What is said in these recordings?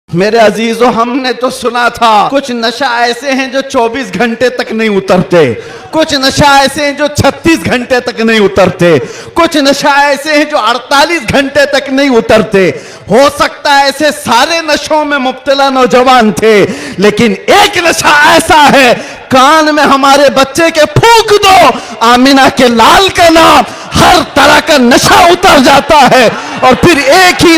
मेरे अजीजों, हमने तो सुना था कुछ नशा ऐसे हैं जो 24 घंटे तक नहीं उतरते, कुछ नशा ऐसे हैं जो 36 घंटे तक नहीं उतरते, कुछ नशा ऐसे हैं जो 48 घंटे तक नहीं उतरते। हो सकता है ऐसे सारे नशों में मुब्तला नौजवान थे, लेकिन एक नशा ऐसा है, कान में हमारे बच्चे के फूंक दो आमिना के लाल का नाम, हर तरह का नशा उतर जाता है। और फिर एक ही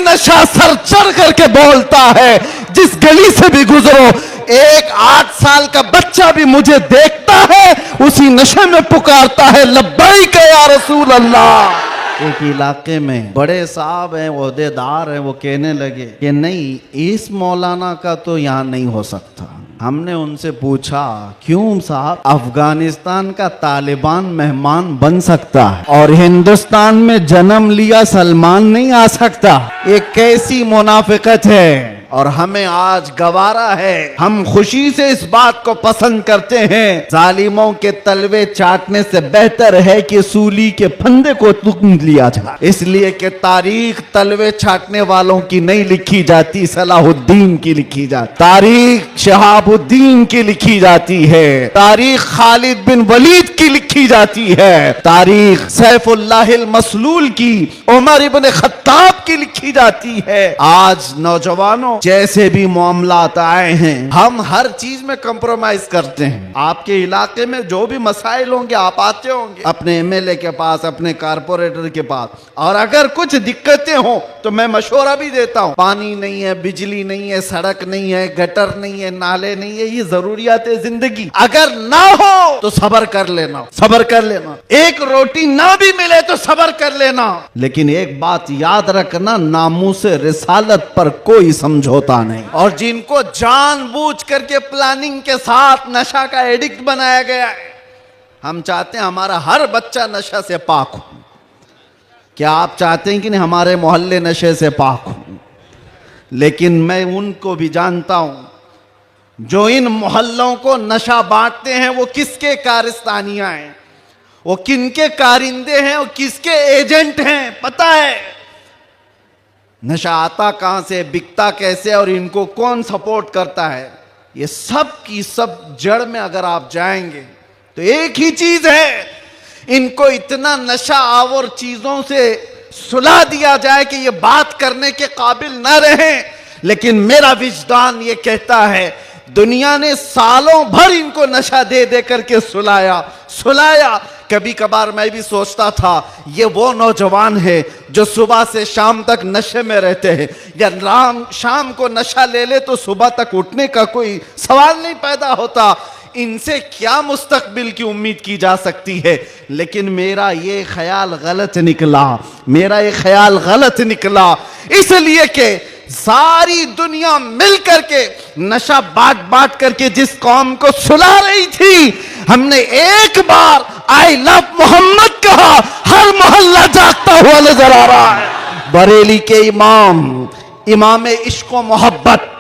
नशा सर चढ़ करके बोलता है, जिस गली से भी गुजरो, एक 8 साल का बच्चा भी मुझे देखता है, उसी नशे में पुकारता है, लब्बैक या रसूल अल्लाह। एक इलाके में बड़े साहब हैं, ओहदेदार हैं, वो कहने लगे कि नहीं, इस मौलाना का तो यहाँ नहीं हो सकता। हमने उनसे पूछा, क्यों साहब? अफगानिस्तान का तालिबान मेहमान बन सकता है और हिंदुस्तान में जन्म लिया सलमान नहीं आ सकता? ये कैसी मुनाफिकत है। और हमें आज गवारा है, हम खुशी से इस बात को पसंद करते हैं, जालिमों के तलवे चाटने से बेहतर है कि सूली के फंदे को तुम लिया जाए। इसलिए कि तारीख तलवे चाटने वालों की नहीं लिखी जाती, सलाहुद्दीन की लिखी जाती, तारीख शहाबुद्दीन की लिखी जाती है, तारीख खालिद बिन वलीद की लिखी जाती है, तारीख सैफुल्लाहिल मसलूल की, उमर इब्न खत्ताब की लिखी जाती है। आज नौजवानों, जैसे भी मामलात आए हैं, हम हर चीज में कंप्रोमाइज करते हैं। आपके इलाके में जो भी मसाइल होंगे, आप आते होंगे अपने एमएलए के पास, अपने कारपोरेटर के पास, और अगर कुछ दिक्कतें हो तो मैं मशवरा भी देता हूँ। पानी नहीं है, बिजली नहीं है, सड़क नहीं है, गटर नहीं है, नाले नहीं है, ये जरूरियात है जिंदगी। अगर ना हो तो सब्र कर लेना, सब्र कर लेना। एक रोटी ना भी मिले तो सब्र कर लेना, लेकिन एक बात याद रखना, नामूसे रिसालत पर कोई समझौता नहीं। और जिनको जानबूझ करके प्लानिंग के साथ नशा का एडिक्ट बनाया गया है, हम चाहते हैं हमारा हर बच्चा नशा से पाक हो। क्या आप चाहते हैं कि नहीं हमारे मोहल्ले नशे से पाक हो? लेकिन मैं उनको भी जानता हूं जो इन मोहल्लों को नशा बांटते हैं, वो किसके कारस्तानियां हैं, वो किनके कारिंदे हैं, वो किसके एजेंट हैं, पता है? नशा आता कहां से, बिकता कैसे, और इनको कौन सपोर्ट करता है, ये सब की सब जड़ में अगर आप जाएंगे तो एक ही चीज है, इनको इतना नशा आवर चीजों से सुला दिया जाए कि ये बात करने के काबिल ना रहे। लेकिन मेरा विजदान ये कहता है, दुनिया ने सालों भर इनको नशा दे दे करके सुलाया। कभी कभार मैं भी सोचता था, ये वो नौजवान है जो सुबह से शाम तक नशे में रहते हैं, या शाम को नशा ले ले तो सुबह तक उठने का कोई सवाल नहीं पैदा होता, इनसे क्या मुस्तकबिल की उम्मीद की जा सकती है। लेकिन मेरा ये ख्याल गलत निकला, इसलिए कि सारी दुनिया मिल करके नशा बांट करके जिस कौम को सुला रही थी, हमने एक बार आई लव मोहम्मद कहा, हर मोहल्ला जागता हुआ नजर आ रहा है। बरेली के इमाम इश्क व मोहब्बत,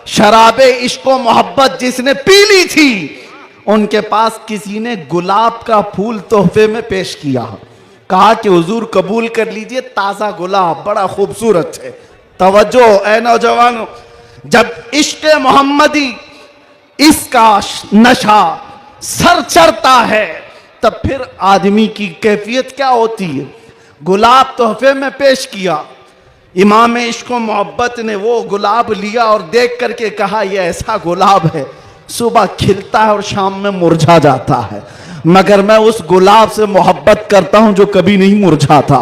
शराबे इश्क व मोहब्बत जिसने पी ली थी, उनके पास किसी ने गुलाब का फूल तोहफे में पेश किया, कहा कि हुजूर कबूल कर लीजिए, ताजा गुलाब, बड़ा खूबसूरत है। तवज्जो ए नौजवानों, जब इश्क मोहम्मदी इसका नशा सर चढ़ता है, तब फिर आदमी की कैफियत क्या होती है। गुलाब तोहफे में पेश किया, इमाम इश्क व मोहब्बत ने वो गुलाब लिया और देख करके कहा, यह ऐसा गुलाब है, सुबह खिलता है और शाम में मुरझा जाता है, मगर मैं उस गुलाब से मोहब्बत करता हूं जो कभी नहीं मुरझाता।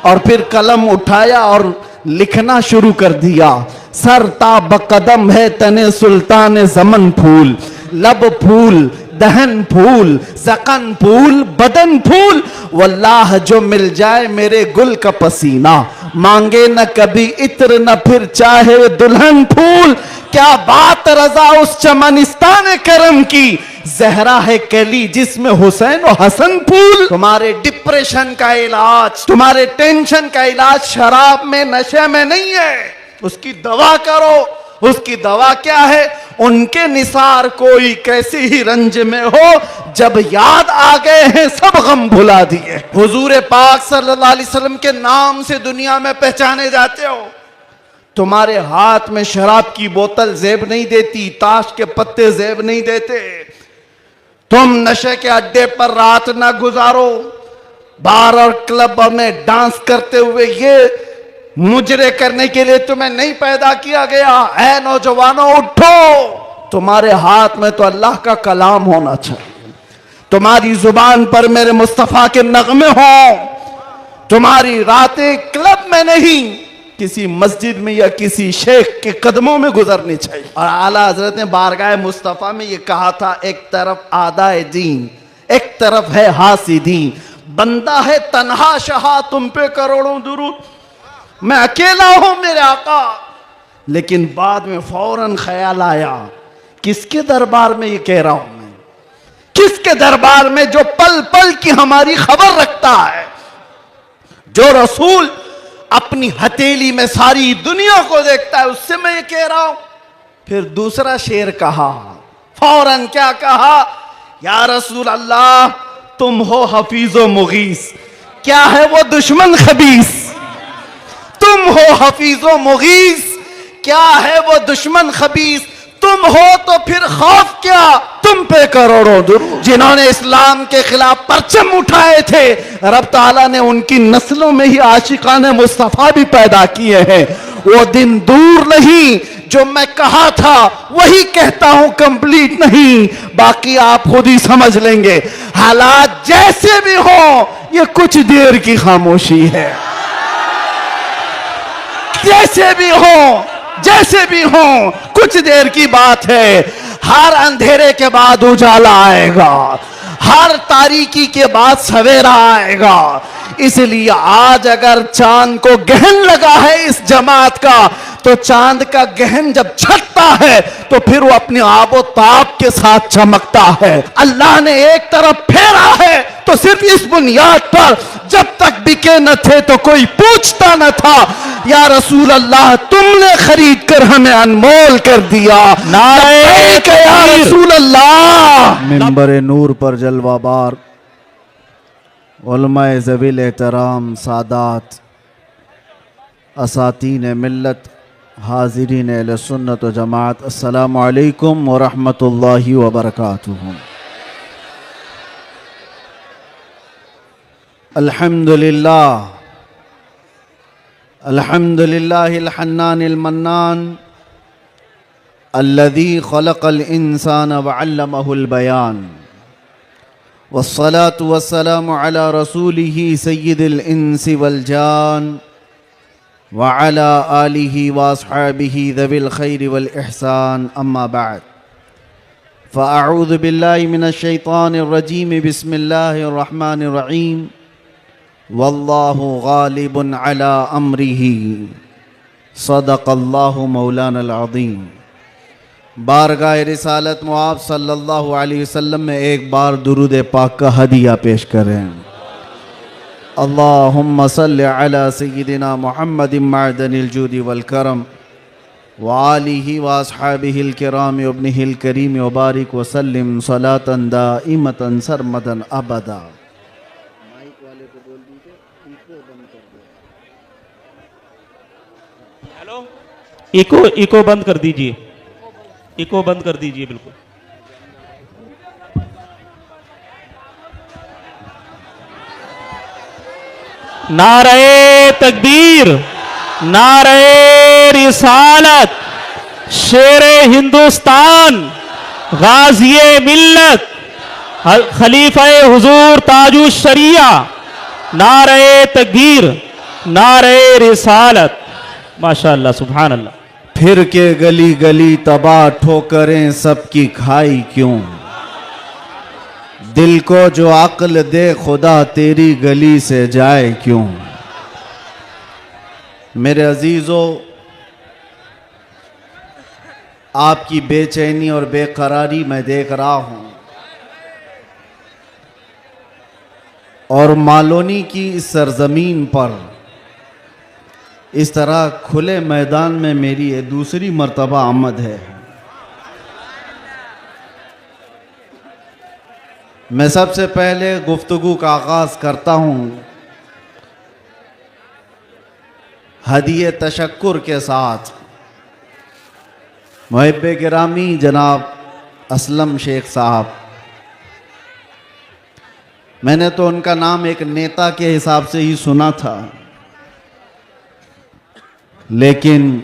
और फिर कलम उठाया और लिखना शुरू कर दिया, सरता बकदम है तने सुल्तान ज़मन फूल, लब फूल, दहन फूल, ज़क़न फूल, बदन फूल, वल्लाह जो मिल जाए मेरे गुल का पसीना, मांगे न कभी इत्र न फिर चाहे दुल्हन फूल। क्या बात रजा उस चमनिस्तान करम की, जहरा है कली जिसमें हुसैन और हसन फूल। तुम्हारे डिप्रेशन का इलाज, तुम्हारे टेंशन का इलाज शराब में, नशे में नहीं है, उसकी दवा करो। उसकी दवा क्या है? उनके निसार कोई कैसे ही रंज में हो, जब याद आ गए हैं सब गम भुला दिए। हुजूर पाक सल्लल्लाहु अलैहि वसल्लम के नाम से दुनिया में पहचाने जाते हो, तुम्हारे हाथ में शराब की बोतल जेब नहीं देती, ताश के पत्ते जेब नहीं देते। तुम नशे के अड्डे पर रात ना गुजारो, बार और क्लब में डांस करते हुए ये मुजरे करने के लिए तुम्हें नहीं पैदा किया गया। ऐ नौजवानों उठो, तुम्हारे हाथ में तो अल्लाह का कलाम होना चाहिए, तुम्हारी जुबान पर मेरे मुस्तफा के नगमे हों, तुम्हारी रातें क्लब में नहीं किसी मस्जिद में या किसी शेख के कदमों में गुजरनी चाहिए। और आला हजरत ने बारगाह मुस्तफा में ये कहा था, एक तरफ आदाए दीन, एक तरफ है हासिदीन, बंदा है तन्हा शहा, तुम पे करोड़ों दुरूद, मैं अकेला हूं मेरे आका। लेकिन बाद में फौरन ख्याल आया, किसके दरबार में ये कह रहा हूं मैं, किसके दरबार में जो पल पल की हमारी खबर रखता है, जो रसूल अपनी हथेली में सारी दुनिया को देखता है, उससे मैं ये कह रहा हूं। फिर दूसरा शेर कहा, फौरन क्या कहा, या रसूल अल्लाह तुम हो हफीजो मुगीस, क्या है वो दुश्मन खबीस, तुम हो हफीजो मुगीस, क्या है वो दुश्मन खबीस, तुम हो तो फिर खौफ क्या, तुम पे करोड़ों दुरूद। जिन्होंने इस्लाम के खिलाफ परचम उठाए थे, रब ताला ने उनकी नस्लों में ही आशिकाने मुस्तफा भी पैदा किए हैं। वो दिन दूर नहीं जो मैं कहा था वही कहता हूं, कंप्लीट नहीं, बाकी आप खुद ही समझ लेंगे। हालात जैसे भी हो, ये कुछ देर की खामोशी है। जैसे भी हो, जैसे भी हो, कुछ देर की बात है। हर अंधेरे के बाद उजाला आएगा, हर तारीकी के बाद सवेरा आएगा। इसलिए आज अगर चांद को गहन लगा है इस जमात का, तो चांद का गहन जब छटता है तो फिर वो अपने आबो ताब के साथ चमकता है। अल्लाह ने एक तरफ फेरा है तो सिर्फ इस बुनियाद पर, जब तक बिके न थे तो कोई पूछता न था, या रसूल अल्लाह तुमने खरीद कर हमें अनमोल कर दिया, नारे के या रसूल अल्लाह। मिंबर नूर पर जलवाबार उलमाए ज़वील एहतराम सादात असातीन मिल्लत हाज़िरीन अहले सुन्नत व जमात, अस्सलामु अलैकुम व रहमतुल्लाहि व बरकातुहू। अल्हम्दुलिल्लाह अल्हम्दुलिल्लाहिल हन्नानिल मन्नान अल्लज़ी खलक़ल इंसान व अल्लमहुल बयान, वस्सलातु वस्सलामु अला रसूलिही सय्यिदिल इंसी वल जान व अला आलिही व अस्हाबिही ज़विल खैरि वल इहसान, अम्मा बाद, फ़अऊज़ु बिल्लाहि मिनश शैतानिर रजीम, बिस्मिल्लाहिर रहमानिर रहीम, वल्लाहु गालिबुन अला अम्रिही, सदक़ल्लाहु मौलानल अज़ीम। बारगाह रिसालत मुआब सल्लल्लाहु अलैहि वसल्लम में एक बार दुरूद पाक का हदिया पेश करें। अल्लाहुम्मा सल्लि अला सय्यिदिना मुहम्मदिन मअदनिल जूदि वल करम व आलिहि व अस्हाबिहिल किराम व इब्निहिल करीम व बारिक व सल्लिम सलातन दाइमतन सरमदन अबदा। माइक वाले को बोल दीजिए इको बंद कर दो। हेलो, इको बंद कर दीजिए, इको बंद कर दीजिए बिल्कुल। नारे तकबीर, नारे रिसालत, शेरे हिंदुस्तान, गाज़िए मिल्लत, खलीफा हुजूर ताजु शरिया, नारे तकबीर, नारे रिसालत, माशाअल्लाह सुभान अल्लाह। फिर के गली गली तबाह ठोकरें सबकी खाई क्यों, दिल को जो अक्ल दे खुदा तेरी गली से जाए क्यों। मेरे अजीज़ों, आपकी बेचैनी और बेकरारी मैं देख रहा हूं, और मालोनी की इस सरजमीन पर इस तरह खुले मैदान में मेरी ये दूसरी मर्तबा आमद है। मैं सबसे पहले गुफ्तगू का आगाज़ करता हूँ हदिये तशक्कुर के साथ मुहिब्बे गिरामी जनाब असलम शेख साहब, मैंने तो उनका नाम एक नेता के हिसाब से ही सुना था, लेकिन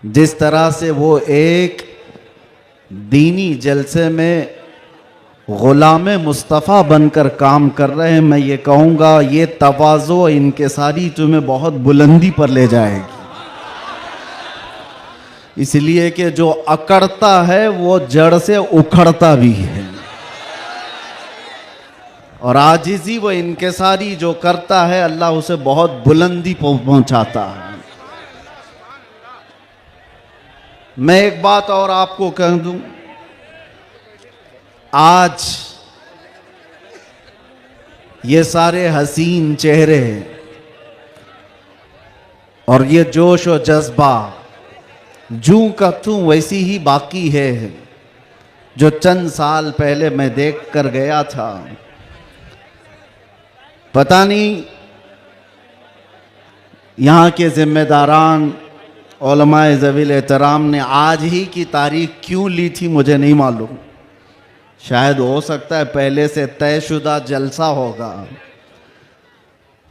जिस तरह से वो एक दीनी जलसे में गुलाम मुस्तफ़ा बनकर काम कर रहे हैं, मैं ये कहूँगा ये तवाज़ो इनके सारी तुम्हें बहुत बुलंदी पर ले जाएगी। इसलिए कि जो अकड़ता है वो जड़ से उखड़ता भी है, और आजिज़ी वो इनके सारी जो करता है अल्लाह उसे बहुत बुलंदी पहुंचाता है। मैं एक बात और आपको कह दूं, आज ये सारे हसीन चेहरे और ये जोश और जज्बा जूं का तूं वैसी ही बाकी है जो चंद साल पहले मैं देख कर गया था। पता नहीं यहाँ के जिम्मेदारान उलमाए ज़वील एहतराम ने आज ही की तारीख क्यों ली थी मुझे नहीं मालूम। शायद हो सकता है पहले से तयशुदा जलसा होगा,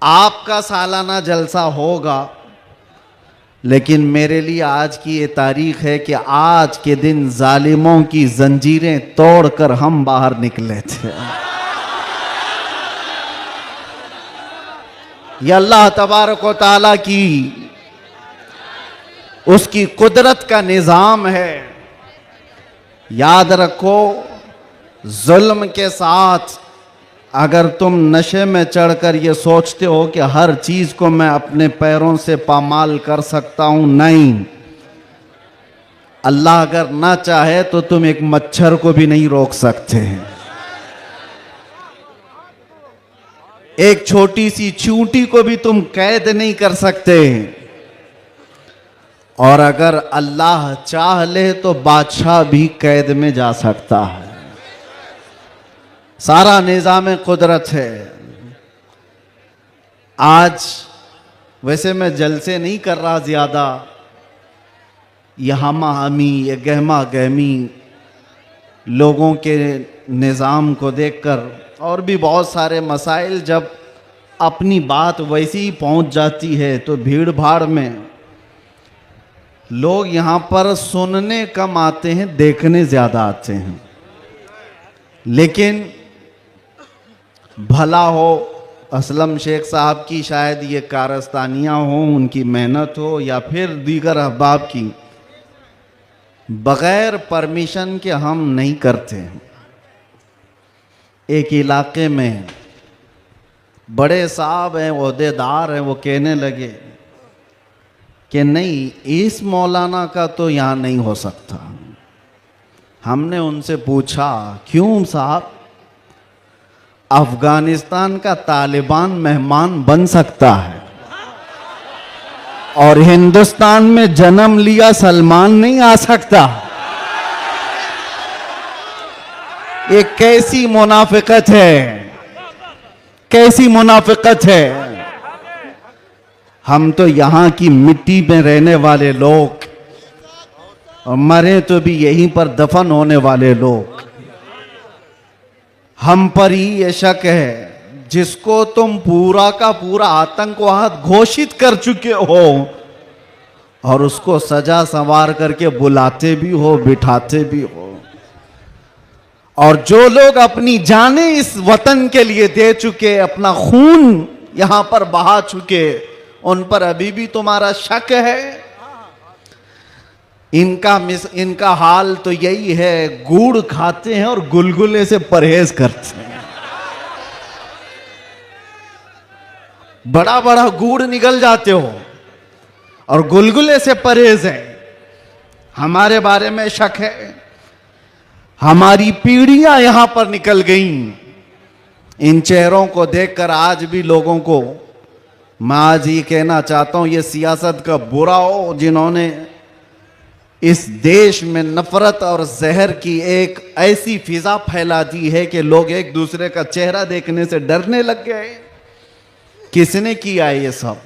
आपका सालाना जलसा होगा, लेकिन मेरे लिए आज की ये तारीख है कि आज के दिन जालिमों की जंजीरें तोड़कर हम बाहर निकले थे। ये अल्लाह तबारक व तआला की उसकी कुदरत का निज़ाम है। याद रखो, जुल्म के साथ अगर तुम नशे में चढ़कर ये सोचते हो कि हर चीज़ को मैं अपने पैरों से पामाल कर सकता हूं, नहीं, अल्लाह अगर ना चाहे तो तुम एक मच्छर को भी नहीं रोक सकते हैं। एक छोटी सी चींटी को भी तुम कैद नहीं कर सकते, और अगर अल्लाह चाह ले तो बादशाह भी कैद में जा सकता है। सारा निज़ाम कुदरत है। आज वैसे मैं जलसे नहीं कर रहा ज़्यादा, यह हमा हमी, ये गहमा गहमी लोगों के निज़ाम को देखकर, और भी बहुत सारे मसाइल जब अपनी बात वैसी ही पहुंच जाती है तो भीड़ भाड़ में लोग यहाँ पर सुनने कम आते हैं, देखने ज़्यादा आते हैं। लेकिन भला हो असलम शेख साहब की, शायद ये कारस्तानियाँ हों, उनकी मेहनत हो, या फिर दीगर अहबाब की, बग़ैर परमिशन के हम नहीं करते। एक इलाके में बड़े साहब हैं, ओहदेदार हैं, वो कहने लगे कि नहीं, इस मौलाना का तो यहाँ नहीं हो सकता। हमने उनसे पूछा क्यों साहब? अफगानिस्तान का तालिबान मेहमान बन सकता है और हिंदुस्तान में जन्म लिया सलमान नहीं आ सकता। ये कैसी मुनाफिकत है, कैसी मुनाफिकत है। हम तो यहाँ की मिट्टी में रहने वाले लोग, और मरे तो भी यहीं पर दफन होने वाले लोग, हम पर ही ये शक है जिसको तुम पूरा का पूरा आतंकवाद घोषित कर चुके हो और उसको सजा संवार करके बुलाते भी हो, बिठाते भी हो। और जो लोग अपनी जानें इस वतन के लिए दे चुके, अपना खून यहां पर बहा चुके, उन पर अभी भी तुम्हारा शक है। इनका हाल तो यही है, गुड़ खाते हैं और गुलगुले से परहेज करते हैं। बड़ा बड़ा गुड़ निगल जाते हो और गुलगुले से परहेज है। हमारे बारे में शक है। हमारी पीढ़ियां यहां पर निकल गईं। इन चेहरों को देखकर आज भी लोगों को मैं आज ये कहना चाहता हूं, ये सियासत का बुरा हो जिन्होंने इस देश में नफरत और जहर की एक ऐसी फिजा फैला दी है कि लोग एक दूसरे का चेहरा देखने से डरने लग गए। किसने किया ये सब?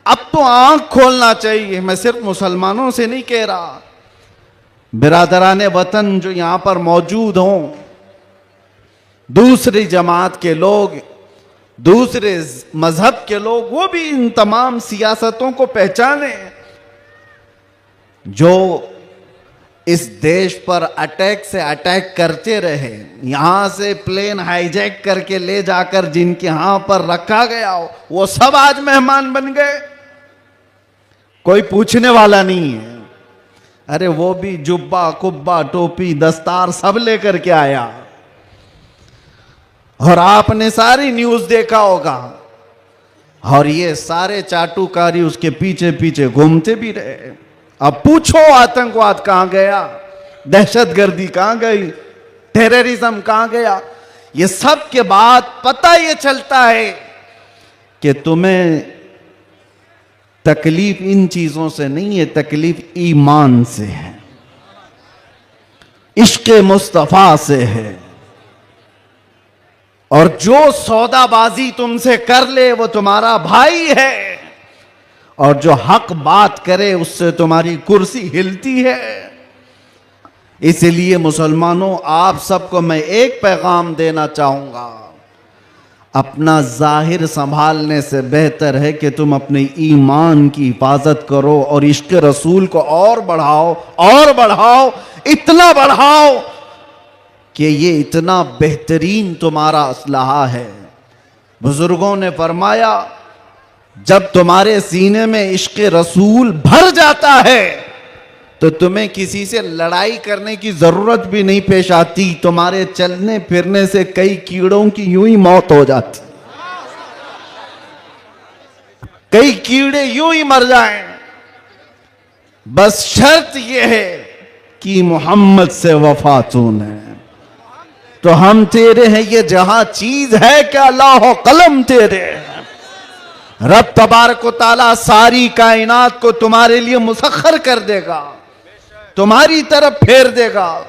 अब तो आंख खोलना चाहिए। मैं सिर्फ मुसलमानों से नहीं कह रहा, बिरादराने वतन जो यहां पर मौजूद हों, दूसरी जमात के लोग, दूसरे मजहब के लोग, वो भी इन तमाम सियासतों को पहचाने जो इस देश पर अटैक से अटैक करते रहे। यहां से प्लेन हाईजैक करके ले जाकर जिनके यहां पर रखा गया हो, वो सब आज मेहमान बन गए, कोई पूछने वाला नहीं है। अरे वो भी जुब्बा कुब्बा टोपी दस्तार सब लेकर के आया, और आपने सारी न्यूज देखा होगा, और ये सारे चाटुकारी उसके पीछे पीछे घूमते भी रहे। अब पूछो आतंकवाद कहां गया, दहशतगर्दी कहां गई, टेररिज्म कहां गया। ये सब के बाद पता ये चलता है कि तुम्हें तकलीफ इन चीजों से नहीं है, तकलीफ ईमान से है, इश्क मुस्तफा से है। और जो सौदाबाजी तुमसे कर ले वो तुम्हारा भाई है, और जो हक बात करे उससे तुम्हारी कुर्सी हिलती है। इसलिए मुसलमानों, आप सबको मैं एक पैगाम देना चाहूंगा, अपना जाहिर संभालने से बेहतर है कि तुम अपने ईमान की हिफाजत करो और इश्क रसूल को और बढ़ाओ, और बढ़ाओ, इतना बढ़ाओ कि ये इतना बेहतरीन तुम्हारा असलहा है। बुजुर्गों ने फरमाया, जब तुम्हारे सीने में इश्क रसूल भर जाता है तो तुम्हें किसी से लड़ाई करने की जरूरत भी नहीं पेश आती। तुम्हारे चलने फिरने से कई कीड़ों की यूं ही मौत हो जाती, कई कीड़े यूं ही मर जाएं। बस शर्त यह है कि मोहम्मद से वफा तूने, तो हम तेरे हैं, ये जहां चीज है क्या अल्लाह कलम तेरे हैं। रब तबारक व ताला सारी कायनात को तुम्हारे लिए मुसख्खर कर देगा, तुम्हारी तरफ फेर देगा,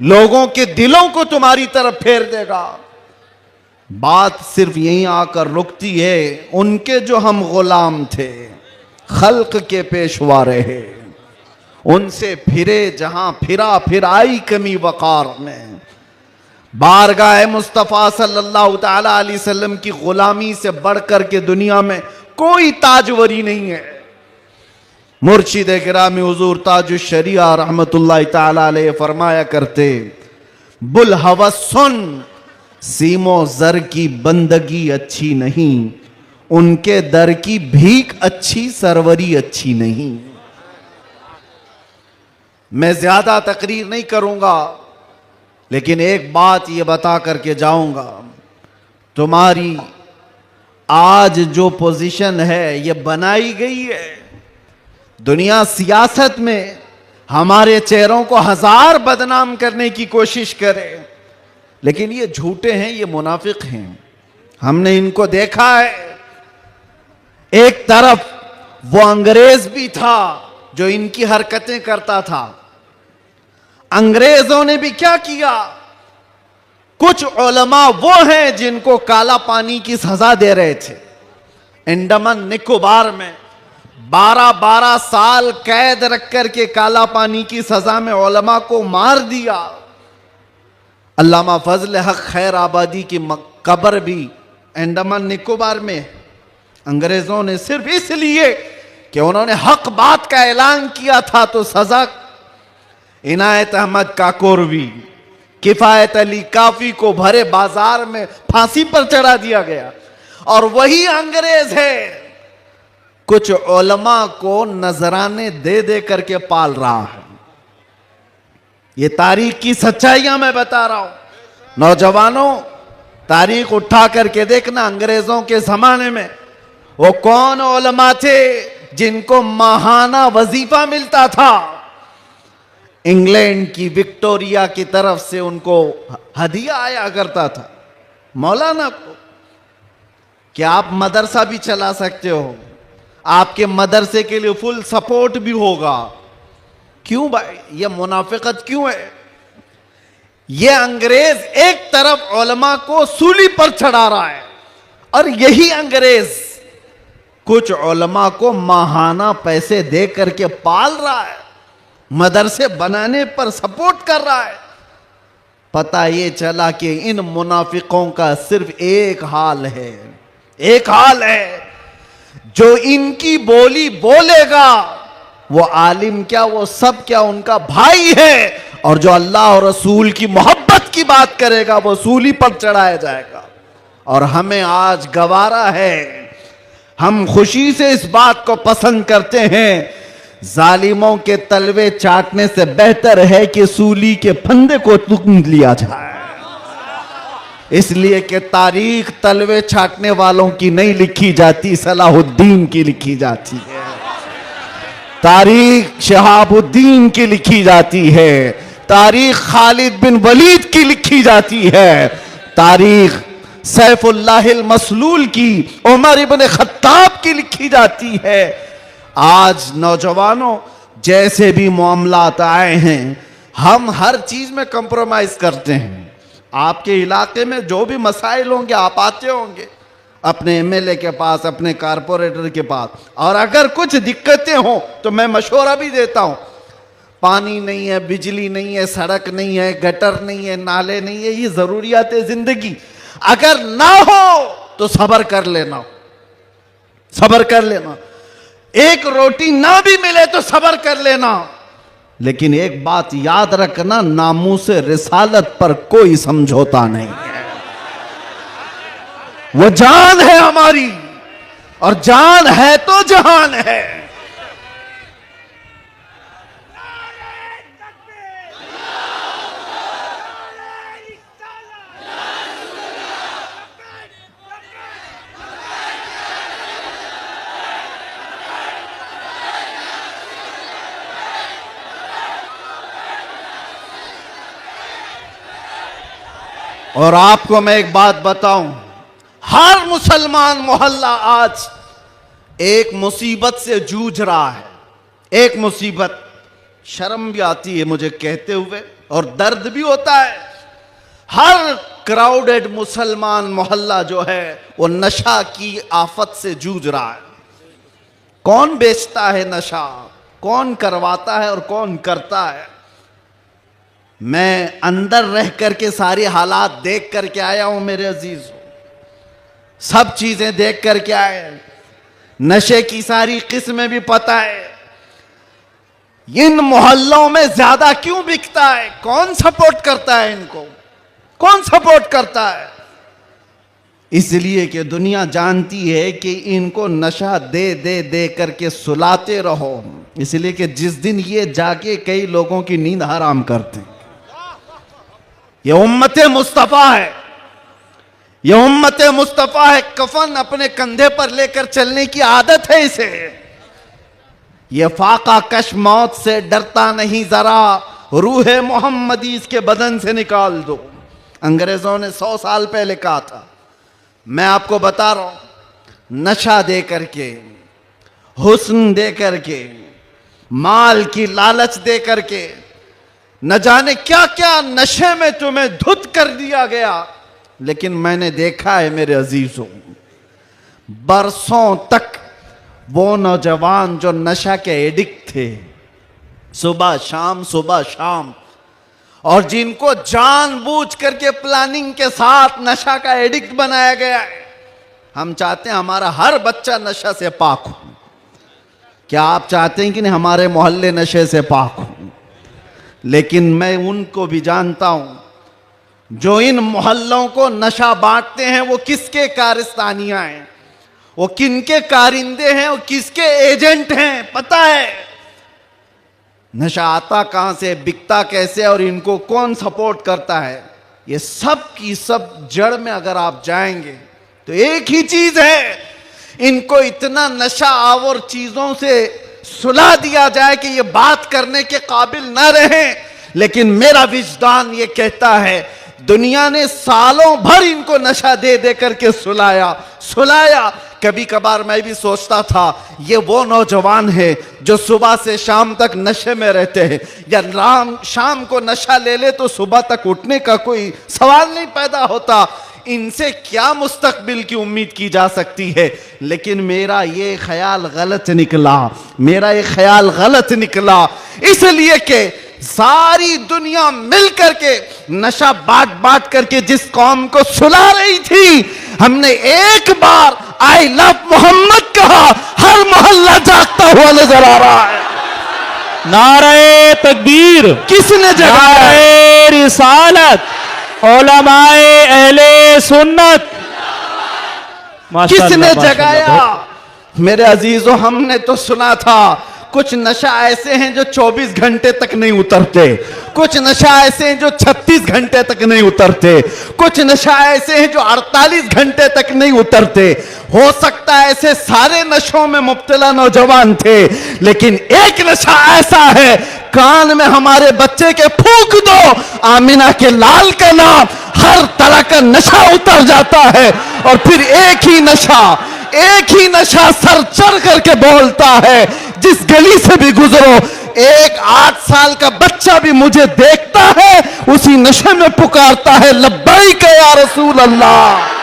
लोगों के दिलों को तुम्हारी तरफ फेर देगा। बात सिर्फ यहीं आकर रुकती है, उनके जो हम गुलाम थे, खल्क के पेशवा रहे, उनसे फिरे जहां फिरा, फिर आई कमी वकार में। बारगाह मुस्तफ़ा सल्लल्लाहु ताला अलैहि वसल्लम की गुलामी से बढ़कर के दुनिया में कोई ताजवरी नहीं है। मुर्शिद गिरामी हुजूर ताजुश शरिया रहमतुल्लाह ताला अलैह फरमाया करते, बुल हवस सुन, सीमो जर की बंदगी अच्छी नहीं, उनके दर की भीख अच्छी, सरवरी अच्छी नहीं। मैं ज्यादा तकरीर नहीं करूंगा, लेकिन एक बात ये बता करके जाऊंगा, तुम्हारी आज जो पोजीशन है ये बनाई गई है। दुनिया सियासत में हमारे चेहरों को हजार बदनाम करने की कोशिश करे, लेकिन ये झूठे हैं, ये मुनाफिक हैं, हमने इनको देखा है। एक तरफ वो अंग्रेज भी था जो इनकी हरकतें करता था। अंग्रेजों ने भी क्या किया, कुछ उलमा वो हैं जिनको काला पानी की सजा दे रहे थे। अंडमान निकोबार में 12-12 साल कैद रख करके काला पानी की सजा में उलमा को मार दिया। अल्लामा फजल हक खैर आबादी की कब्र भी अंडमान निकोबार में। अंग्रेजों ने सिर्फ इसलिए कि उन्होंने हक बात का ऐलान किया था तो सजा इनायत अहमद काकोरवी, किफायत अली काफी को भरे बाजार में फांसी पर चढ़ा दिया गया। और वही अंग्रेज है कुछ उलमा को नजराने दे दे करके पाल रहा है। ये तारीख की सच्चाइयां मैं बता रहा हूं। नौजवानों, तारीख उठा करके देखना, अंग्रेजों के जमाने में वो कौन उलमा थे जिनको माहाना वजीफा मिलता था। इंग्लैंड की विक्टोरिया की तरफ से उनको हदिया आया करता था मौलाना को कि आप मदरसा भी चला सकते हो, आपके मदरसे के लिए फुल सपोर्ट भी होगा। क्यों भाई, ये मुनाफिकत क्यों है? ये अंग्रेज एक तरफ उलमा को सूली पर चढ़ा रहा है, और यही अंग्रेज कुछ उलमा को माहाना पैसे दे करके पाल रहा है, मदरसे बनाने पर सपोर्ट कर रहा है। पता ये चला कि इन मुनाफिकों का सिर्फ एक हाल है, एक हाल है, जो इनकी बोली बोलेगा वो आलिम क्या, वो सब क्या, उनका भाई है। और जो अल्लाह और रसूल की मोहब्बत की बात करेगा वो सूली पर चढ़ाया जाएगा। और हमें आज गवारा है, हम खुशी से इस बात को पसंद करते हैं, जालिमों के तलवे चाटने से बेहतर है कि सूली के फंदे को तुम लिया जाए। इसलिए कि तारीख तलवे छाटने वालों की नहीं लिखी जाती, सलाहुद्दीन की लिखी जाती है। तारीख शहाबुद्दीन की लिखी जाती है, तारीख खालिद बिन वलीद की लिखी जाती है, तारीख सैफुल्लाहिल मसलूल की, उमर इब्न खत्ताब की लिखी जाती है। आज नौजवानों, जैसे भी मामलात आए हैं, हम हर चीज में कंप्रोमाइज करते हैं। आपके इलाके में जो भी मसाइल होंगे आप आते होंगे अपने एमएलए के पास, अपने कारपोरेटर के पास, और अगर कुछ दिक्कतें हो तो मैं मशवरा भी देता हूं। पानी नहीं है, बिजली नहीं है, सड़क नहीं है, गटर नहीं है, नाले नहीं है, ये जरूरियात है जिंदगी। अगर ना हो तो सब्र कर लेना, सब्र कर लेना। एक रोटी ना भी मिले तो सब्र कर लेना, लेकिन एक बात याद रखना, नामूस रिसालत पर कोई समझौता नहीं है। वो जान है हमारी, और जान है तो जहान है। और आपको मैं एक बात बताऊं, हर मुसलमान मोहल्ला आज एक मुसीबत से जूझ रहा है। एक मुसीबत, शर्म भी आती है मुझे कहते हुए और दर्द भी होता है। हर क्राउडेड मुसलमान मोहल्ला जो है वो नशा की आफत से जूझ रहा है। कौन बेचता है नशा, कौन करवाता है और कौन करता है। मैं अंदर रह करके सारे हालात देख करके आया हूं मेरे अजीज, सब चीजें देख करके आए। नशे की सारी किस्में भी पता है। इन मोहल्लों में ज्यादा क्यों बिकता है, कौन सपोर्ट करता है इनको, कौन सपोर्ट करता है। इसलिए कि दुनिया जानती है कि इनको नशा दे दे दे करके सुलाते रहो, इसलिए कि जिस दिन ये जाके कई लोगों की नींद हराम करते। ये उम्मते मुस्तफा है, ये उम्मते मुस्तफा है। कफन अपने कंधे पर लेकर चलने की आदत है इसे। ये फाका कश मौत से डरता नहीं, जरा रूह मोहम्मदी इसके बदन से निकाल दो। अंग्रेजों ने 100 साल पहले कहा था। मैं आपको बता रहा हूं, नशा दे करके, हुस्न दे करके, माल की लालच दे करके, न जाने क्या क्या नशे में तुम्हें धुत कर दिया गया। लेकिन मैंने देखा है मेरे अजीजों, बरसों तक वो नौजवान जो नशा के एडिक्ट थे, सुबह शाम सुबह शाम, और जिनको जानबूझ करके प्लानिंग के साथ नशा का एडिक्ट बनाया गया है। हम चाहते हैं हमारा हर बच्चा नशा से पाक हो। क्या आप चाहते हैं कि नहीं हमारे मोहल्ले नशे से पाक हो? लेकिन मैं उनको भी जानता हूं जो इन मोहल्लों को नशा बांटते हैं, वो किसके कारस्तानियां हैं, वो किनके कारिंदे हैं, वो किसके एजेंट हैं, पता है। नशा आता कहां से, बिकता कैसे, और इनको कौन सपोर्ट करता है, ये सब की सब जड़ में अगर आप जाएंगे तो एक ही चीज है। इनको इतना नशा आवर चीजों से सुला दिया जाए कि ये बात करने के काबिल ना रहे। लेकिन मेरा विजदान ये कहता है, दुनिया ने सालों भर इनको नशा दे दे करके सुलाया। कभी कभार मैं भी सोचता था ये वो नौजवान है जो सुबह से शाम तक नशे में रहते हैं, या शाम को नशा ले ले तो सुबह तक उठने का कोई सवाल नहीं पैदा होता। इनसे क्या मुस्तकबिल की उम्मीद की जा सकती है। लेकिन मेरा ये ख्याल गलत निकला, मेरा ये ख्याल गलत निकला, इसलिए कि सारी दुनिया मिलकर के नशा बांट बांट करके जिस कौम को सुला रही थी, हमने एक बार आई लव मोहम्मद कहा, हर मोहल्ला जागता हुआ नजर आ रहा है। नारे तकबीर, किसने जगाया? नारे रिसालत, उलमाए अहले सुन्नत, माशाअल्लाह, किसने माशाअल्लाह, जगाया? मेरे अजीजों, हमने तो सुना था कुछ नशा ऐसे हैं जो 24 घंटे तक नहीं उतरते, कुछ नशा ऐसे हैं जो 36 घंटे तक नहीं उतरते, कुछ नशा ऐसे हैं जो 48 घंटे तक नहीं उतरते। हो सकता है ऐसे सारे नशों में मुब्तला नौजवान थे, लेकिन एक नशा ऐसा है, कान में हमारे बच्चे के फूंक दो आमिना के लाल का नाम, हर तरह का नशा उतर जाता है। और फिर एक ही नशा सर चढ़ करके बोलता है, जिस गली से भी गुजरो, एक 8 साल का बच्चा भी मुझे देखता है, उसी नशे में पुकारता है, लब्बैक या रसूल अल्लाह।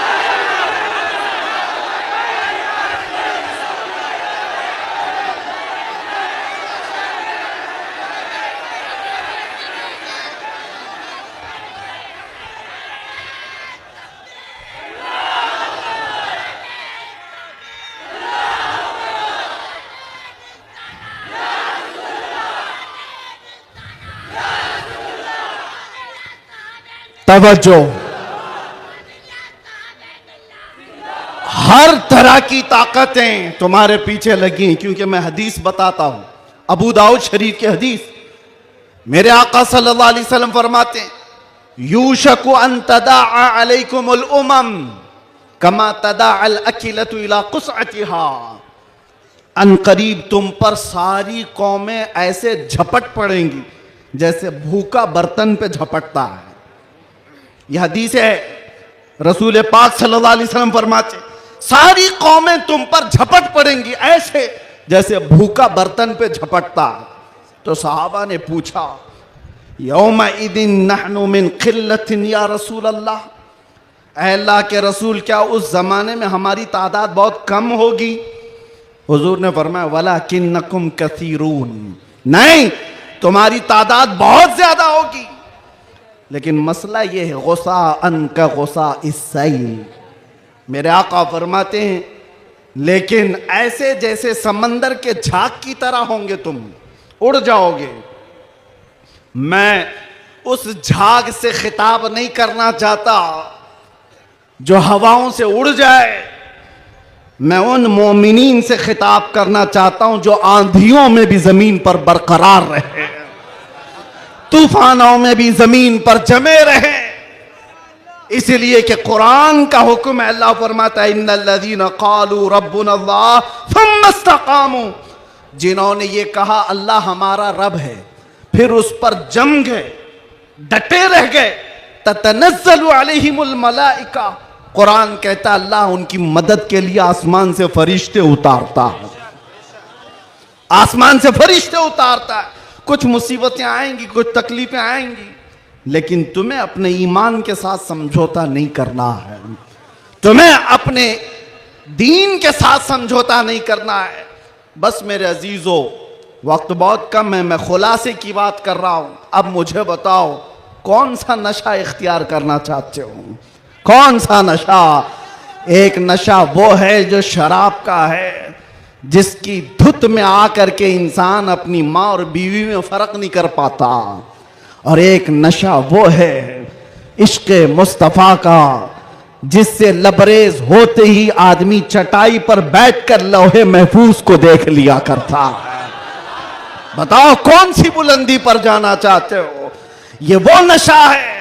तवज्जो, हर तरह की ताकतें तुम्हारे पीछे लगी, क्योंकि मैं हदीस बताता हूं, अबू दाऊद शरीफ की हदीस। मेरे आका सल्लल्लाहु अलैहि वसल्लम फरमाते हैं, यूशकु अन तदाअ अलैकुमुल उमम कमा तदाअल अकिलतु इला कुसअतिहा। अन करीब तुम पर सारी कौमें ऐसे झपट पड़ेंगी जैसे भूखा बर्तन पे झपटता है। यह हदीस है, रसूल पाक सल्लल्लाहु अलैहि वसल्लम फरमाते, सारी कौमें तुम पर झपट पड़ेंगी ऐसे जैसे भूखा बर्तन पे झपटता है। तो सहाबा ने पूछा, यौमा इदिन नहनु मिन खिल्लतिन या रसूल अल्लाह, ऐ अल्लाह के रसूल, क्या उस जमाने में हमारी तादाद बहुत कम होगी? हुजूर ने फरमाया, वलाकिन्नकुम कसीरून, नहीं, तुम्हारी तादाद बहुत ज्यादा होगी, लेकिन मसला यह है, गुस्सा अन का गुस्सा इस्साइल। मेरे आका फरमाते हैं, लेकिन ऐसे जैसे समंदर के झाग की तरह होंगे, तुम उड़ जाओगे। मैं उस झाग से खिताब नहीं करना चाहता जो हवाओं से उड़ जाए, मैं उन मोमिनीन से खिताब करना चाहता हूं जो आंधियों में भी जमीन पर बरकरार रहे, तूफानों में भी जमीन पर जमे रहे। इसलिए कि कुरान का हुक्म है, अल्लाह फरमाता है, इन्नल्लज़ीना क़ालू रब्बुनल्लाह थुम्मा इस्तक़ामू, जिन्होंने ये कहा अल्लाह हमारा रब है, फिर उस पर जम गए, डटे रह गए, ततनज़्ज़लु अलैहिमुल मलाइका, कुरान कहता अल्लाह उनकी मदद के लिए आसमान से फरिश्ते उतारता है, आसमान से फरिश्ते उतारता है। कुछ मुसीबतें आएंगी, कुछ तकलीफें आएंगी, लेकिन तुम्हें अपने ईमान के साथ समझौता नहीं करना है, तुम्हें अपने दीन के साथ समझौता नहीं करना है। बस मेरे अजीजों, वक्त बहुत कम है, मैं खुलासे की बात कर रहा हूं। अब मुझे बताओ, कौन सा नशा इख्तियार करना चाहते हो? कौन सा नशा? एक नशा वो है जो शराब का है, जिसकी धुत में आकर के इंसान अपनी माँ और बीवी में फर्क नहीं कर पाता। और एक नशा वो है इश्क मुस्तफ़ा का, जिससे लबरेज होते ही आदमी चटाई पर बैठकर लौहे महफूज को देख लिया करता है। बताओ कौन सी बुलंदी पर जाना चाहते हो? ये वो नशा है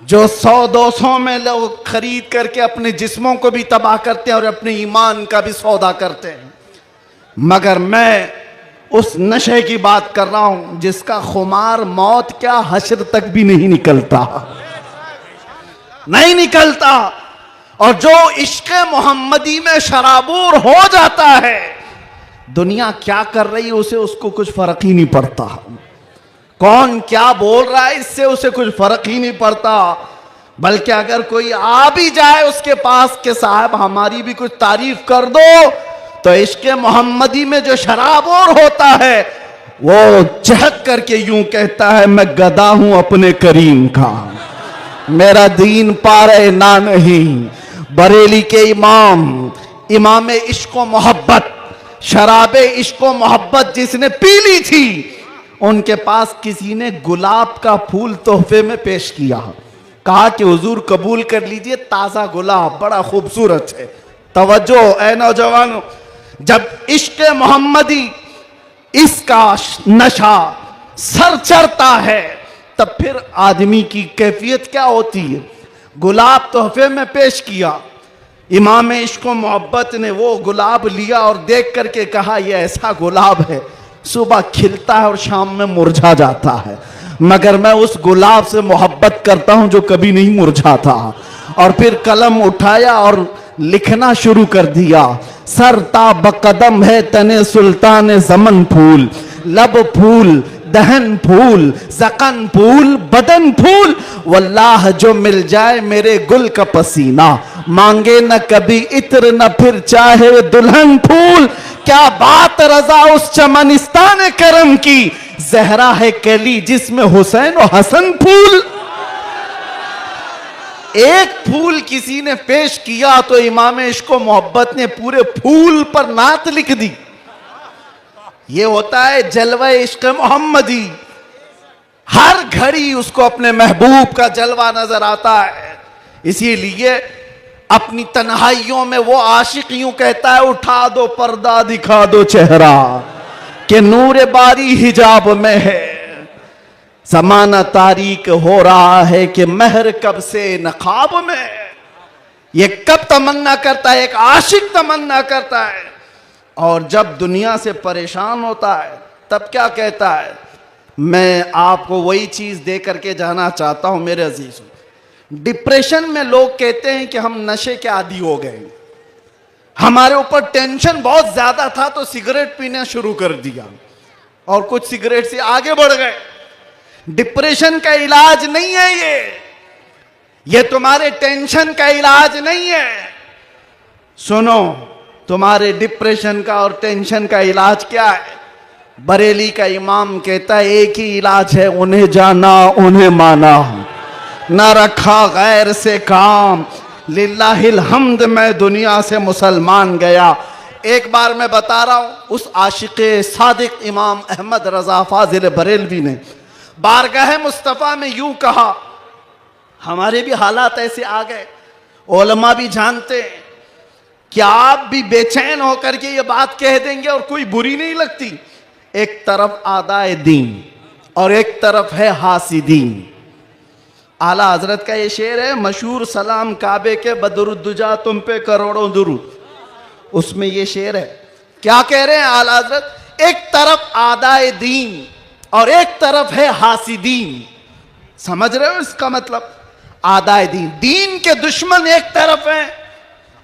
जो 100-200 में लोग खरीद करके अपने जिस्मों को भी तबाह करते हैं और अपने ईमान का भी सौदा करते हैं। मगर मैं उस नशे की बात कर रहा हूं जिसका खुमार मौत क्या हश्र तक भी नहीं निकलता, नहीं निकलता। और जो इश्क मोहम्मदी में शराबूर हो जाता है, दुनिया क्या कर रही है उसे उसको कुछ फर्क ही नहीं पड़ता, कौन क्या बोल रहा है इससे उसे कुछ फर्क ही नहीं पड़ता। बल्कि अगर कोई आ भी जाए उसके पास के साहब हमारी भी कुछ तारीफ कर दो, तो इश्क मोहम्मदी में जो शराब और होता है वो चहक करके यूं कहता है मैं गदा हूं अपने करीम का, मेरा दीन पारे ना नहीं। बरेली के इमाम इश्क मोहब्बत, शराबे इश्क मोहब्बत जिसने पी ली थी, उनके पास किसी ने गुलाब का फूल तोहफे में पेश किया, कहा कि हुजूर कबूल कर लीजिए, ताजा गुलाब बड़ा खूबसूरत है। तवज्जो ऐ नौजवानों, जब इश्क मोहम्मदी इसका नशा सर चढ़ता है तब फिर आदमी की कैफियत क्या होती है। गुलाब तोहफे में पेश किया, इमाम इश्क मोहब्बत ने वो गुलाब लिया और देख करके कहा यह ऐसा गुलाब है सुबह खिलता है और शाम में मुरझा जाता है, मगर मैं उस गुलाब से मोहब्बत करता हूं जो कभी नहीं मुरझाता। और फिर कलम उठाया और लिखना शुरू कर दिया, सरता बकदम है तने सुल्तान जमन फूल, लब फूल दहन फूल जकन फूल बदन फूल, वल्लाह जो मिल जाए मेरे गुल का पसीना, मांगे न कभी इत्र न फिर चाहे दुल्हन फूल। क्या बात रजा उस चमनिस्तान करम की, जहरा है कली जिसमें हुसैन और हसन फूल। एक फूल किसी ने पेश किया तो इमाम इश्क मोहब्बत ने पूरे फूल पर नात लिख दी। ये होता है जलवा इश्क मोहम्मदी, हर घड़ी उसको अपने महबूब का जलवा नजर आता है। इसीलिए अपनी तन्हाइयों में वो आशिक यूं कहता है, उठा दो पर्दा दिखा दो चेहरा कि नूर बारी हिजाब में है, ज़माना तारीक हो रहा है कि महर कब से नकाब में। ये कब तमन्ना करता है, एक आशिक तमन्ना करता है, और जब दुनिया से परेशान होता है तब क्या कहता है, मैं आपको वही चीज दे करके जाना चाहता हूं मेरे अजीजों। डिप्रेशन में लोग कहते हैं कि हम नशे के आदी हो गए, हमारे ऊपर टेंशन बहुत ज्यादा था तो सिगरेट पीना शुरू कर दिया और कुछ सिगरेट से आगे बढ़ गए। डिप्रेशन का इलाज नहीं है ये तुम्हारे टेंशन का इलाज नहीं है। सुनो, तुम्हारे डिप्रेशन का और टेंशन का इलाज क्या है? बरेली का इमाम कहता है एक ही इलाज है, उन्हें जाना उन्हें माना, ना रखा गैर से काम, लिल्लाहिल हम्द मैं दुनिया से मुसलमान गया। एक बार मैं बता रहा हूं, उस आशिक़े सादिक इमाम अहमद रजा फाजिल बरेलवी ने बारगाह मुस्तफ़ा में यूं कहा, हमारे भी हालात ऐसे आ गए, उलमा भी जानते हैं कि आप भी बेचैन होकर के ये बात कह देंगे और कोई बुरी नहीं लगती। एक तरफ आदाए दीन और एक तरफ है हासिदीन। आला हजरत का ये शेर है मशहूर, सलाम काबे के बदरुद्दुजा तुम पे करोड़ों दुरूद, उसमें ये शेर है। क्या कह रहे हैं आला हजरत? एक तरफ आदाए दीन और एक तरफ है हासिदीन। समझ रहे हो इसका मतलब? आदाए दीन, दीन के दुश्मन एक तरफ हैं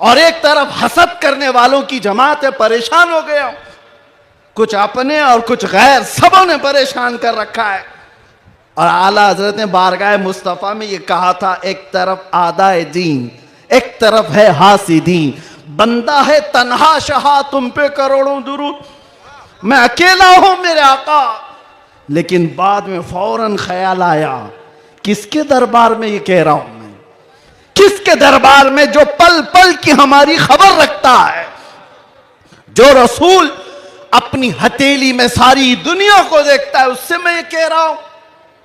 और एक तरफ हसद करने वालों की जमात है। परेशान हो गया, कुछ अपने और कुछ गैर, सबों ने परेशान कर रखा है। और आला हजरत ने बारगाह मुस्तफ़ा में ये कहा था, एक तरफ आदाए दीन एक तरफ है हासिदीन। बंदा है तन्हा शहा तुम पे करोड़ों दुरूद, मैं अकेला हूं मेरे आका। लेकिन बाद में फौरन ख्याल आया, किसके दरबार में ये कह रहा हूं मैं? किसके दरबार में जो पल पल की हमारी खबर रखता है, जो रसूल अपनी हथेली में सारी दुनिया को देखता है, उससे मैं ये कह रहा हूं।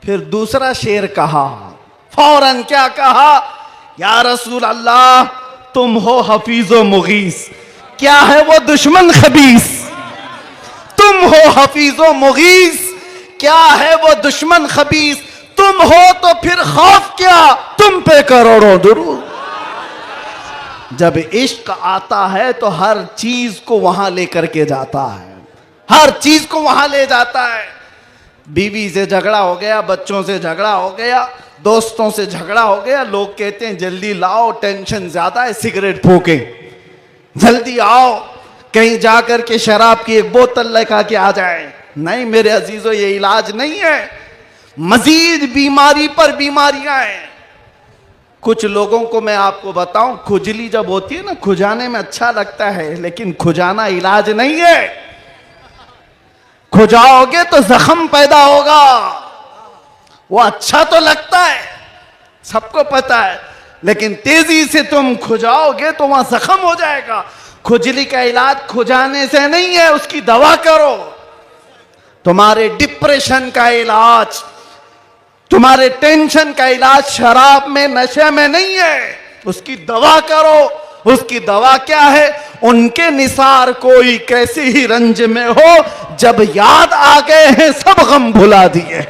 फिर दूसरा शेर कहा, फौरन क्या कहा? या रसूल अल्लाह तुम हो हफीजो मुगीस, क्या है वो दुश्मन खबीस? तुम हो हफीजो मुगीस, क्या है वो दुश्मन खबीस? तुम हो तो फिर खौफ क्या, तुम पे करोड़ों दुरूद। जब इश्क आता है तो हर चीज को वहां लेकर के जाता है, हर चीज को वहां ले जाता है। बीवी से झगड़ा हो गया, बच्चों से झगड़ा हो गया, दोस्तों से झगड़ा हो गया, लोग कहते हैं जल्दी लाओ, टेंशन ज्यादा है, सिगरेट फूके, जल्दी आओ, कहीं जाकर के शराब की एक बोतल लेकर के आ जाए। नहीं मेरे अजीजों, ये इलाज नहीं है, मजीद बीमारी पर बीमारियां हैं। कुछ लोगों को मैं आपको बताऊं, खुजली जब होती है ना, खुजाने में अच्छा लगता है, लेकिन खुजाना इलाज नहीं है। खुजाओगे तो जख्म पैदा होगा। वो अच्छा तो लगता है, सबको पता है, लेकिन तेजी से तुम खुजाओगे तो वहां जख्म हो जाएगा। खुजली का इलाज खुजाने से नहीं है, उसकी दवा करो। तुम्हारे डिप्रेशन का इलाज, तुम्हारे टेंशन का इलाज शराब में, नशे में नहीं है, उसकी दवा करो। उसकी दवा क्या है? उनके निसार कोई कैसे ही रंज में हो, जब याद आ गए हैं सब गम भुला दिए,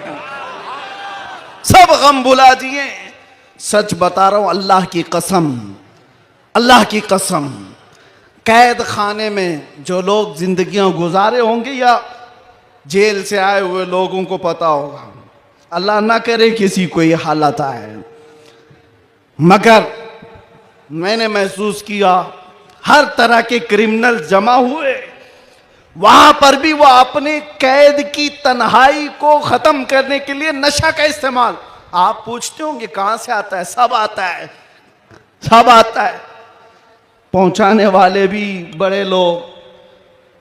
सब गम भुला दिए। सच बता रहा हूं, अल्लाह की कसम, अल्लाह की कसम, कैद खाने में जो लोग जिंदगियां गुजारे होंगे या जेल से आए हुए लोगों को पता होगा, अल्लाह ना करे किसी को ये हालत आए, मगर मैंने महसूस किया हर तरह के क्रिमिनल जमा हुए वहां पर भी वो अपने कैद की तन्हाई को खत्म करने के लिए नशा का इस्तेमाल। आप पूछते होंगे कहां से आता है? सब आता है, सब आता है। पहुंचाने वाले भी बड़े लोग,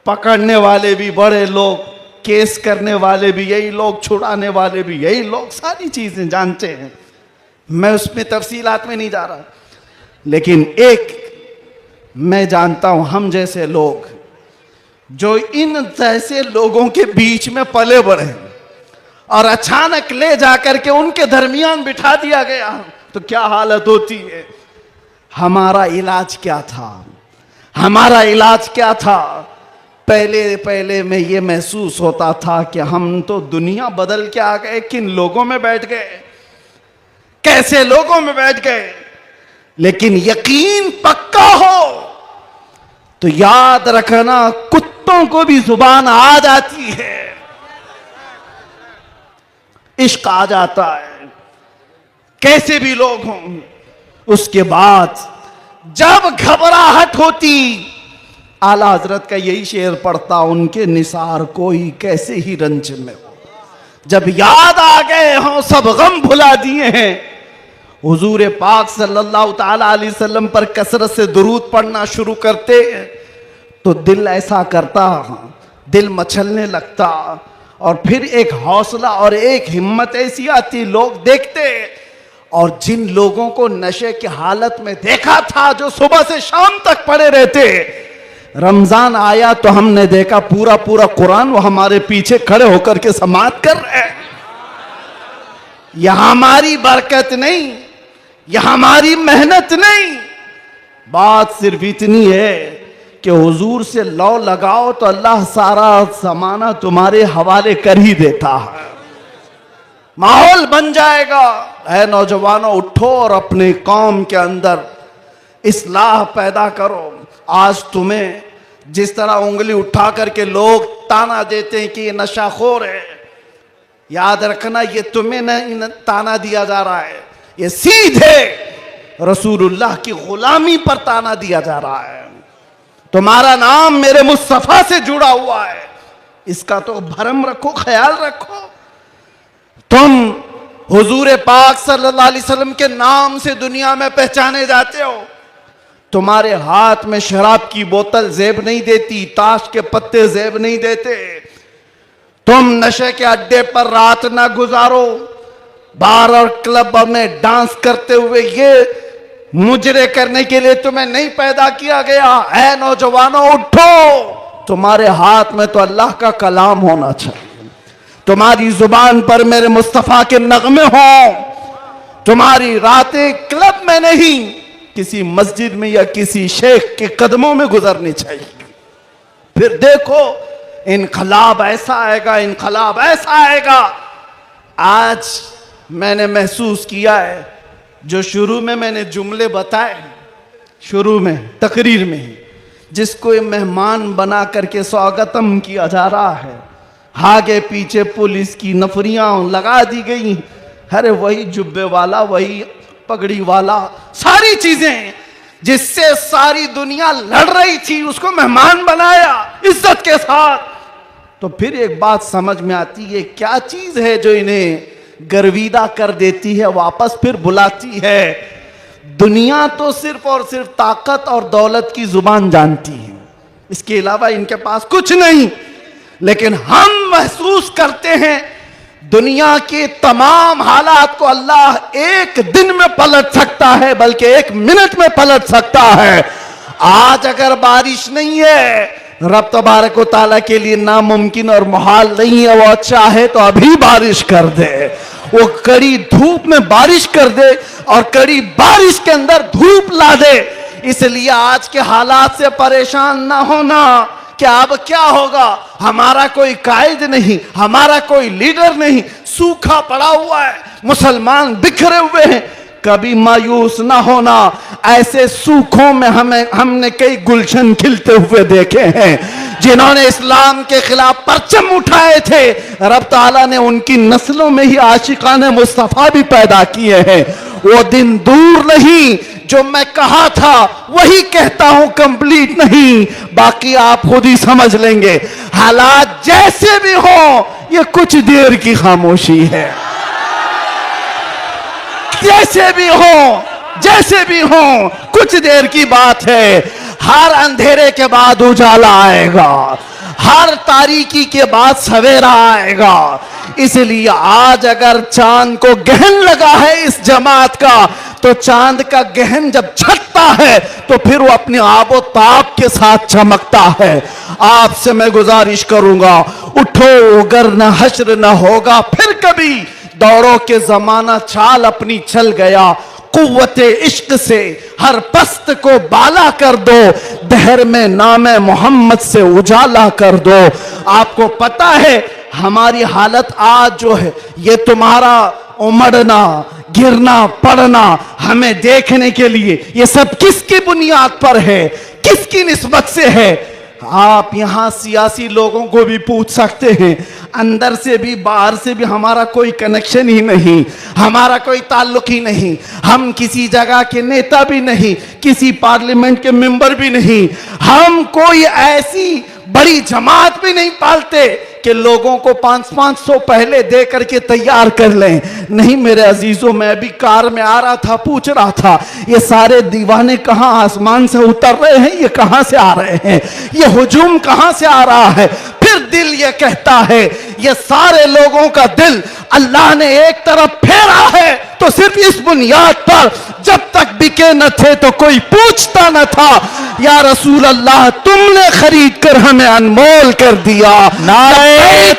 पकड़ने वाले भी बड़े लोग, केस करने वाले भी यही लोग, छुड़ाने वाले भी यही लोग, सारी चीजें जानते हैं। मैं उसमें तफसीलात में नहीं जा रहा, लेकिन एक मैं जानता हूं, हम जैसे लोग जो इन जैसे लोगों के बीच में पले बढ़े और अचानक ले जाकर के उनके दरमियान बिठा दिया गया, तो क्या हालत होती है। हमारा इलाज क्या था? हमारा इलाज क्या था? पहले पहले में ये महसूस होता था कि हम तो दुनिया बदल के आ गए, किन लोगों में बैठ गए, कैसे लोगों में बैठ गए। लेकिन यकीन पक्का हो तो याद रखना, कुत्तों को भी जुबान आ जाती है, इश्क आ जाता है, कैसे भी लोग हों। उसके बाद जब घबराहट होती, आला हजरत का यही शेर पढ़ता, उनके निसार कोई कैसे ही रंज में हो, जब याद आ गए हों सब गम भुला दिए हैं। हुजूर पाक सल्लल्लाहु ताला अलैहि वसल्लम पर कसरत से दुरूद पढ़ना शुरू करते तो दिल ऐसा करता, दिल मचलने लगता, और फिर एक हौसला और एक हिम्मत ऐसी आती, लोग देखते। और जिन लोगों को नशे की हालत में देखा था, जो सुबह से शाम तक पड़े रहते, रमजान आया तो हमने देखा पूरा पूरा कुरान वो हमारे पीछे खड़े होकर के समाअत कर रहे हैं। यह हमारी बरकत नहीं, यह हमारी मेहनत नहीं, बात सिर्फ इतनी है कि हुजूर से लौ लगाओ तो अल्लाह सारा जमाना तुम्हारे हवाले कर ही देता है, माहौल बन जाएगा। ऐ नौजवानों, उठो और अपने कौम के अंदर इस्लाह पैदा करो। आज तुम्हें जिस तरह उंगली उठा करके लोग ताना देते हैं कि ये नशाखोर है, याद रखना ये तुम्हें नहीं ताना दिया जा रहा है, ये सीधे रसूलुल्लाह की गुलामी पर ताना दिया जा रहा है। तुम्हारा नाम मेरे मुस्तफा से जुड़ा हुआ है, इसका तो भरम रखो, ख्याल रखो। तुम हुजूर पाक सल्लल्लाहु अलैहि वसल्लम के नाम से दुनिया में पहचाने जाते हो। तुम्हारे हाथ में शराब की बोतल जेब नहीं देती, ताश के पत्ते जेब नहीं देते। तुम नशे के अड्डे पर रात ना गुजारो, बार और क्लब में डांस करते हुए ये मुजरे करने के लिए तुम्हें नहीं पैदा किया गया। ऐ नौजवानों, उठो, तुम्हारे हाथ में तो अल्लाह का कलाम होना चाहिए, तुम्हारी जुबान पर मेरे मुस्तफा के नगमे हों। तुम्हारी रातें क्लब में नहीं, किसी मस्जिद में या किसी शेख के कदमों में गुजरनी चाहिए। फिर देखो इनकलाब ऐसा आएगा, इनकलाब ऐसा आएगा। आज मैंने महसूस किया है, जो शुरू में मैंने जुमले बताए, शुरू में तकरीर में ही, जिसको मेहमान बना करके स्वागतम किया जा रहा है, आगे पीछे पुलिस की नफरियां लगा दी गई। अरे वही जुब्बे वाला, वही पगड़ी वाला, सारी चीजें जिससे सारी दुनिया लड़ रही थी, उसको मेहमान बनाया इज्जत के साथ। तो फिर एक बात समझ में आती है, क्या चीज है जो इन्हें गर्विदा कर देती है, वापस फिर बुलाती है। दुनिया तो सिर्फ और सिर्फ ताकत और दौलत की जुबान जानती है, इसके अलावा इनके पास कुछ नहीं। लेकिन हम महसूस करते हैं दुनिया के तमाम हालात को अल्लाह एक दिन में पलट सकता है, बल्कि 1 मिनट में पलट सकता है। आज अगर बारिश नहीं है, रब तबारक व तआला के लिए नामुमकिन और मुहाल नहीं है, वो अच्छा है तो अभी बारिश कर दे, वो कड़ी धूप में बारिश कर दे और कड़ी बारिश के अंदर धूप ला दे। इसलिए आज के हालात से परेशान ना होना कि अब क्या होगा, हमारा कोई कायद नहीं, हमारा कोई लीडर नहीं, सूखा पड़ा हुआ है, मुसलमान बिखरे हुए हैं। कभी मायूस ना होना, ऐसे सूखों में हमने कई गुलशन खिलते हुए देखे हैं। जिन्होंने इस्लाम के खिलाफ परचम उठाए थे, रब ताला ने उनकी नस्लों में ही आशिकाने मुस्तफा भी पैदा किए हैं। वो दिन दूर नहीं जो मैं कहा था वही कहता हूं, कंप्लीट नहीं, बाकी आप खुद ही समझ लेंगे। हालात जैसे भी हो, ये कुछ देर की खामोशी है। जैसे भी हो कुछ देर की बात है। हर अंधेरे के बाद उजाला आएगा, हर तारीकी के बाद सवेरा आएगा। इसलिए आज अगर चांद को गहन लगा है इस जमात का, तो चांद का गहन जब छटता है तो फिर वो अपने आबो ताब के साथ चमकता है। आपसे मैं गुजारिश करूंगा, उठो अगर न हश्र न होगा फिर कभी, दौड़ों के जमाना चाल अपनी चल गया। कुव्वते इश्क से हर पस्त को बाला कर दो, दहर में नामे मोहम्मद से उजाला कर दो। आपको पता है हमारी हालत आज जो है, ये तुम्हारा उमड़ना गिरना पड़ना हमें देखने के लिए, ये सब किसकी बुनियाद पर है, किसकी निस्बत से है? आप यहां सियासी लोगों को भी पूछ सकते हैं, अंदर से भी बाहर से भी हमारा कोई कनेक्शन ही नहीं, हमारा कोई ताल्लुक ही नहीं। हम किसी जगह के नेता भी नहीं, किसी पार्लियामेंट के मेंबर भी नहीं, हम कोई ऐसी बड़ी जमात भी नहीं पालते कि लोगों को 500-500 पहले दे करके तैयार कर लें। नहीं मेरे अजीजों, मैं भी कार में आ रहा था, पूछ रहा था ये सारे दीवाने कहां आसमान से उतर रहे हैं, ये कहां से आ रहे हैं, ये हुजूम कहां से आ रहा है? फिर दिल ये कहता है, ये सारे लोगों का दिल अल्लाह ने एक तरफ फेरा है तो सिर्फ इस बुनियाद पर, जब तक बिके न थे तो कोई पूछता न था, या रसूल अल्लाह तुमने खरीद कर हमें अनमोल कर दिया। नारे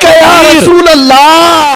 या रसूल अल्लाह।